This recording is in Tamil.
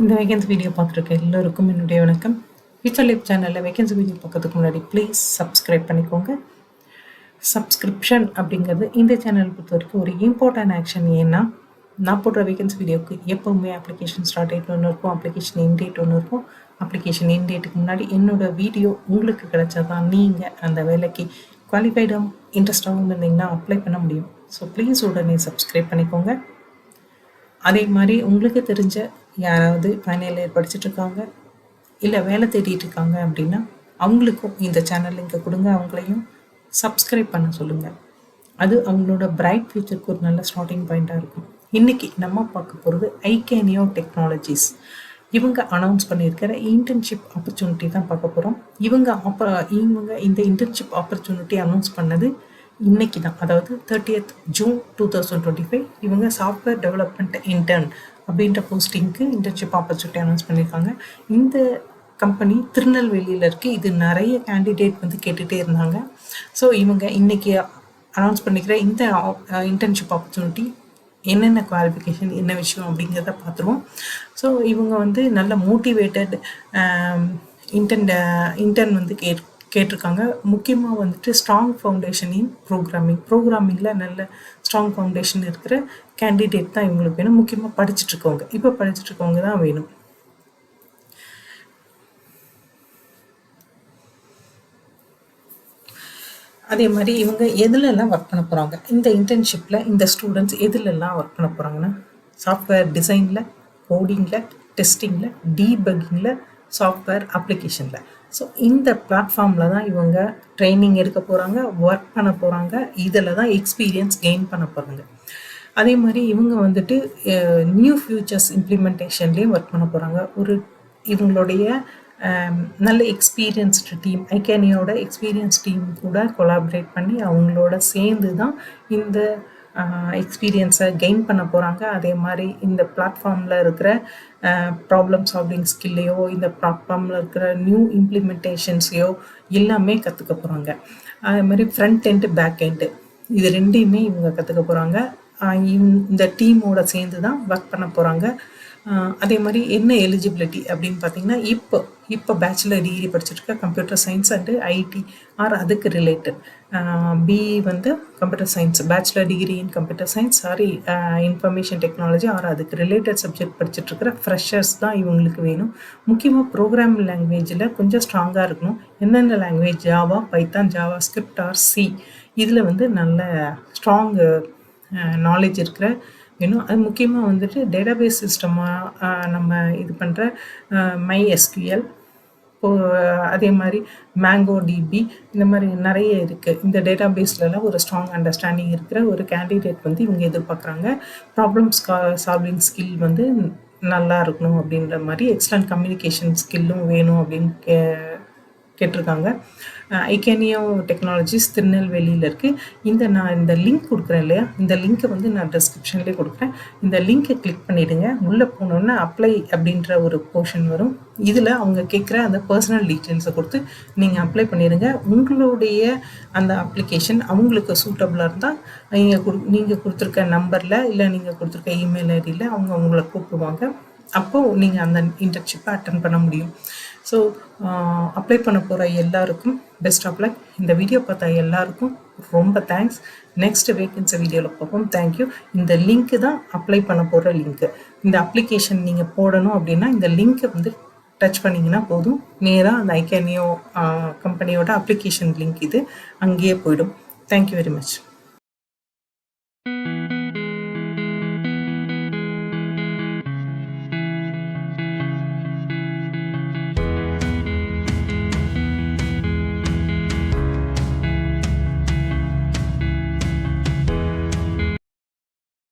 இந்த வேகன்சி வீடியோ பார்த்துருக்க எல்லோருக்கும் என்னுடைய வணக்கம். ஃபியூச்சர் லைஃப் சேனலில் வேகன்சி வீடியோ பார்க்கறதுக்கு முன்னாடி ப்ளீஸ் சப்ஸ்கிரைப் பண்ணிக்கோங்க. சப்ஸ்கிரிப்ஷன் அப்படிங்கிறது இந்த சேனல் பொறுத்த வரைக்கும் ஒரு இம்பார்ட்டன்ட் ஆக்ஷன். ஏன்னா நான் போடுற வேகன்சி வீடியோவுக்கு எப்போவுமே அப்ளிகேஷன் ஸ்டார்ட் டேட் ஒன்று இருக்கும், அப்ளிகேஷன் எண்ட் டேட் ஒன்று இருக்கும். அப்ளிகேஷன் எண்ட் டேட்டுக்கு முன்னாடி என்னோடய வீடியோ உங்களுக்கு கிடைச்சா தான் நீங்கள் அந்த வேலைக்கு குவாலிஃபைடும் இன்ட்ரெஸ்டாகவும் இருந்தீங்கன்னா அப்ளை பண்ண முடியும். ஸோ ப்ளீஸ் உடனே சப்ஸ்கிரைப் பண்ணிக்கோங்க. அதே மாதிரி உங்களுக்கு தெரிஞ்ச யாராவது ஃபைனல் இயர் படிச்சுட்ருக்காங்க இல்லை வேலை தேடிட்டு இருக்காங்க அப்படின்னா அவங்களுக்கும் இந்த சேனல் லிங்கை கொடுங்க, அவங்களையும் சப்ஸ்கிரைப் பண்ண சொல்லுங்கள். அது அவங்களோட பிரைட் ஃபியூச்சருக்கு ஒரு நல்ல ஸ்டார்டிங் பாயிண்ட்டாக இருக்கும். இன்றைக்கி நம்ம பார்க்க போகிறது ஐகேனியோ டெக்னாலஜிஸ். இவங்க அனௌன்ஸ் பண்ணியிருக்கிற இன்டர்ன்ஷிப் ஆப்பர்ச்சுனிட்டி தான் பார்க்க போகிறோம். இவங்க இந்த இன்டர்ன்ஷிப் ஆப்பர்ச்சுனிட்டி அனௌன்ஸ் பண்ணது இன்றைக்கி தான், அதாவது 30th June 2025. இவங்க சாஃப்ட்வேர் டெவலப்மெண்ட் இன்டர்ன் அப்படின்ற போஸ்டிங்க்கு இன்டர்ன்ஷிப் ஆப்பர்ச்சுனிட்டி அனௌன்ஸ் பண்ணியிருக்காங்க. இந்த கம்பெனி திருநெல்வேலியில் இருக்குது. இது நிறைய கேண்டிடேட் வந்து கேட்டுகிட்டே இருந்தாங்க. ஸோ இவங்க இன்றைக்கி அனௌன்ஸ் பண்ணிக்கிற இந்த இன்டர்ன்ஷிப் ஆப்பர்ச்சுனிட்டி என்னென்ன குவாலிஃபிகேஷன், என்ன விஷயம் அப்படிங்கிறத பார்த்துருவோம். ஸோ இவங்க வந்து நல்ல மோட்டிவேட்டட் இன்டர்ன் வந்து கேட்டிருக்காங்க. முக்கியமாக வந்துட்டு ஸ்ட்ராங் ஃபவுண்டேஷன் இன் ப்ரோக்ராமிங்கில் நல்ல ஸ்ட்ராங் ஃபவுண்டேஷன் இருக்கிற கேண்டிடேட் தான் இவங்களுக்கு வேணும். முக்கியமாக படிச்சுட்ருக்கவங்க தான் வேணும். அதே மாதிரி இவங்க எதுலெல்லாம் ஒர்க் பண்ண போகிறாங்க, இந்த இன்டர்ன்ஷிப்பில் இந்த ஸ்டூடெண்ட்ஸ் எதுலெல்லாம் ஒர்க் பண்ண போகிறாங்கன்னா சாஃப்ட்வேர் டிசைனில், கோடிங்கில், டெஸ்டிங்கில், டீபக்கிங்கில், சாஃப்ட்வேர் அப்ளிகேஷனில். ஸோ இந்த பிளாட்ஃபார்மில் தான் இவங்க ட்ரைனிங் எடுக்க போகிறாங்க, ஒர்க் பண்ண போகிறாங்க, இதில் தான் எக்ஸ்பீரியன்ஸ் கெயின் பண்ண போகிறாங்க. அதே மாதிரி இவங்க வந்துட்டு நியூ ஃபியூச்சர்ஸ் இம்ப்ளிமெண்டேஷன்லேயும் ஒர்க் பண்ண போகிறாங்க. இவங்களுடைய நல்ல எக்ஸ்பீரியன்ஸ்டு டீம், ஐகேனியோட எக்ஸ்பீரியன்ஸ் டீம் கூட கொலாபரேட் பண்ணி அவங்களோட சேர்ந்து தான் இந்த எக்ஸ்பீரியன்ஸை கெயின் பண்ண போகிறாங்க. அதே மாதிரி இந்த பிளாட்ஃபார்மில் இருக்கிற ப்ராப்ளம் சால்விங் ஸ்கில்லையோ, இந்த பிளாட்ஃபார்மில் இருக்கிற நியூ இம்ப்ளிமெண்டேஷன்ஸையோ எல்லாமே கற்றுக்க போகிறாங்க. அதே மாதிரி ஃப்ரண்ட் எண்டு, பேக் எண்டு இது ரெண்டையுமே இவங்க கற்றுக்க போகிறாங்க. இந்த டீமோட சேர்ந்து தான் ஒர்க் பண்ண போகிறாங்க. அதே மாதிரி என்ன எலிஜிபிலிட்டி அப்படின்னு பார்த்தீங்கன்னா, இப்போ பேச்சுலர் டிகிரி படிச்சுருக்க computer science and IT or அதுக்கு ரிலேட்டட், பிஇ வந்து computer science, bachelor degree in computer science information technology or அதுக்கு ரிலேட்டட் சப்ஜெக்ட் படிச்சுட்ருக்கிற ஃப்ரெஷர்ஸ் தான் இவங்களுக்கு வேணும். முக்கியமாக ப்ரோக்ராமிங் லாங்குவேஜில் கொஞ்சம் ஸ்ட்ராங்காக இருக்கணும். எந்தெந்த language, Java, Python, Java script R C, இதில் வந்து நல்ல ஸ்ட்ராங் நாலேஜ் இருக்கிற வேணும். அது முக்கியமாக வந்துட்டு டேட்டாபேஸ் சிஸ்டமாக நம்ம இது பண்ணுற MySQL, அதே மாதிரி மேங்கோ டிபி, இந்த மாதிரி நிறைய இருக்குது. இந்த டேட்டாபேஸ்லலாம் ஒரு ஸ்ட்ராங் அண்டர்ஸ்டாண்டிங் இருக்கிற ஒரு கேண்டிடேட் வந்து இவங்க எதிர்பார்க்குறாங்க. ப்ராப்ளம்ஸ் சால்விங் ஸ்கில் வந்து நல்லா இருக்கணும் அப்படின்ற மாதிரி எக்ஸலண்ட் கம்யூனிகேஷன் ஸ்கில்லும் வேணும் அப்படின்னு கேட்டிருக்காங்க. ஐகேனியோ டெக்னாலஜிஸ் திருநெல்வேலியில் இருக்குது. நான் இந்த லிங்க் கொடுக்குறேன் இல்லையா, இந்த லிங்க்கை வந்து நான் டிஸ்கிரிப்ஷன்லேயே கொடுக்குறேன். இந்த லிங்க்கை கிளிக் பண்ணிவிடுங்க. உள்ளே போனோன்னா அப்ளை அப்படின்ற ஒரு போர்ஷன் வரும். இதில் அவங்க கேட்குற அந்த பர்சனல் டீட்டெயில்ஸை கொடுத்து நீங்கள் அப்ளை பண்ணிடுங்க. உங்களுடைய அந்த அப்ளிகேஷன் அவங்களுக்கு சூட்டபுளாக இருந்தால் நீங்கள் கொடுத்துருக்க நம்பரில் இல்லை நீங்கள் கொடுத்துருக்க இமெயில் ஐடியில் அவங்க உங்களை கூப்பிடுவாங்க. அப்போது நீங்கள் அந்த இன்டர்ன்ஷிப்பை அட்டன் பண்ண முடியும். ஸோ அப்ளை பண்ண போகிற எல்லாருக்கும் பெஸ்ட் ஆஃப் லக். இந்த வீடியோ பார்த்தா எல்லாருக்கும் ரொம்ப தேங்க்ஸ். நெக்ஸ்ட் வேகன்சி வீடியோவில் பார்ப்போம். தேங்க்யூ. இந்த லிங்க்கு தான் அப்ளை பண்ண போகிற லிங்க்கு. இந்த அப்ளிகேஷன் நீங்கள் போடணும் அப்படின்னா இந்த லிங்க்கை வந்து டச் பண்ணிங்கன்னா போதும், நேராக அந்த ஐகேனியோ கம்பெனியோட அப்ளிகேஷன் லிங்க் இது அங்கேயே போயிடும். Thank you very much.